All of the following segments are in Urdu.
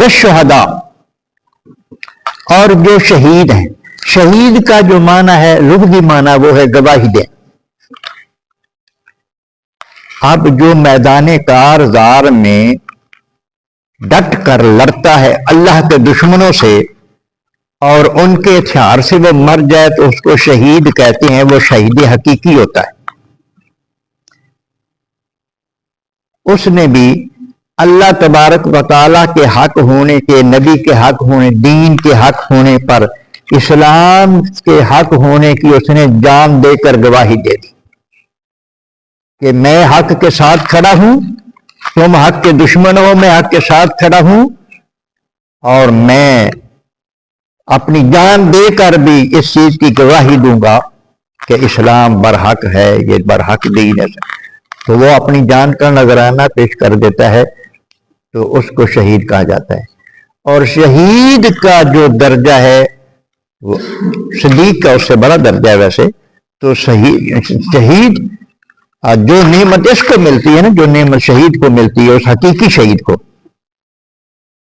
وہ شہداء، اور جو شہید ہیں. شہید کا جو معنی ہے، لغوی معنی وہ ہے گواہی دیں. اب جو میدان کارزار میں ڈٹ کر لڑتا ہے اللہ کے دشمنوں سے اور ان کے ہتھیار سے وہ مر جائے تو اس کو شہید کہتے ہیں. وہ شہید حقیقی ہوتا ہے. اس نے بھی اللہ تبارک و تعالیٰ کے حق ہونے کے، نبی کے حق ہونے، دین کے حق ہونے پر، اسلام کے حق ہونے کی اس نے جان دے کر گواہی دے دی کہ میں حق کے ساتھ کھڑا ہوں، تم حق کے دشمن ہو، میں حق کے ساتھ کھڑا ہوں، اور میں اپنی جان دے کر بھی اس چیز کی گواہی دوں گا کہ اسلام برحق ہے، یہ برحق دین ہے. تو وہ اپنی جان کا نذرانہ پیش کر دیتا ہے تو اس کو شہید کہا جاتا ہے. اور شہید کا جو درجہ ہے وہ صدیق کا اس سے بڑا درجہ ہے. ویسے تو شہید جو نعمت اس کو ملتی ہے نا، جو نعمت شہید کو ملتی ہے، اس حقیقی شہید کو،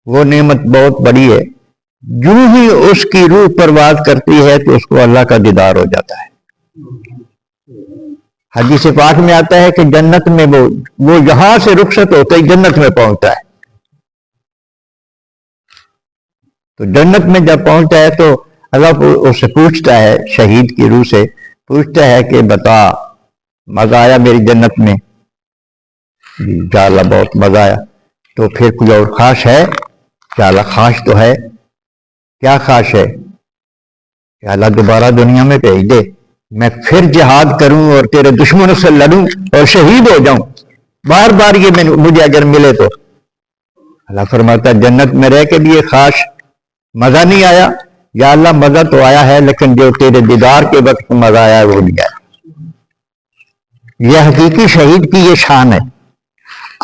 وہ نعمت بہت بڑی ہے. جو ہی اس کی روح پرواز کرتی ہے تو اس کو اللہ کا دیدار ہو جاتا ہے. حدیث پاک میں آتا ہے کہ جنت میں وہ یہاں سے رخصت ہوتا ہی جنت میں پہنچتا ہے. تو جنت میں جب پہنچتا ہے تو اللہ اس سے پوچھتا ہے، شہید کی روح سے پوچھتا ہے کہ بتا، مزہ آیا میری جنت میں؟ یا اللہ بہت مزہ آیا. تو پھر کوئی اور خواہش ہے؟ یا اللہ خواہش تو ہے. کیا خواہش ہے؟ کہ اللہ دوبارہ دنیا میں بھیج دے، میں پھر جہاد کروں اور تیرے دشمنوں سے لڑوں اور شہید ہو جاؤں. بار بار یہ مجھے اگر ملے تو. اللہ فرماتا ہے جنت میں رہ کے بھی یہ خواہش مزہ نہیں آیا؟ یا اللہ مزہ تو آیا ہے لیکن جو تیرے دیدار کے وقت مزہ آیا ہے وہ نہیں آیا. یہ حقیقی شہید کی یہ شان ہے.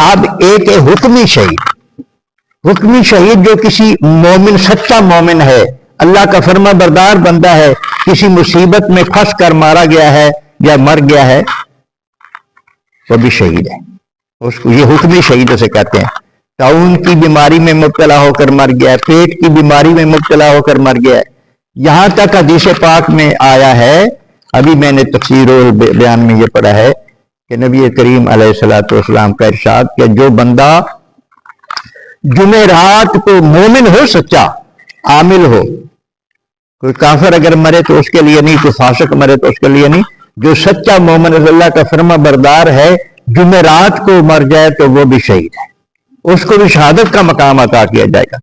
اب ایک ہے حکمی شہید. حکمی شہید جو کسی مومن، سچا مومن ہے، اللہ کا فرما بردار بندہ ہے، کسی مصیبت میں پھنس کر مارا گیا ہے یا مر گیا ہے، وہ بھی شہید ہے. اس کو یہ حکمی شہید اسے کہتے ہیں. طاعون کی بیماری میں مبتلا ہو کر مر گیا ہے، پیٹ کی بیماری میں مبتلا ہو کر مر گیا ہے. یہاں تک حدیث پاک میں آیا ہے، ابھی میں نے تفسیر بیان میں یہ پڑھا ہے کہ نبی کریم علیہ الصلوۃ والسلام کا ارشاد کہ جو بندہ جمعرات کو مومن ہو، سچا عامل ہو، کوئی کافر اگر مرے تو اس کے لیے نہیں، کوئی فاسق مرے تو اس کے لیے نہیں، جو سچا مومن اللہ کا فرما بردار ہے جمعرات کو مر جائے تو وہ بھی شہید ہے، اس کو بھی شہادت کا مقام عطا کیا جائے گا.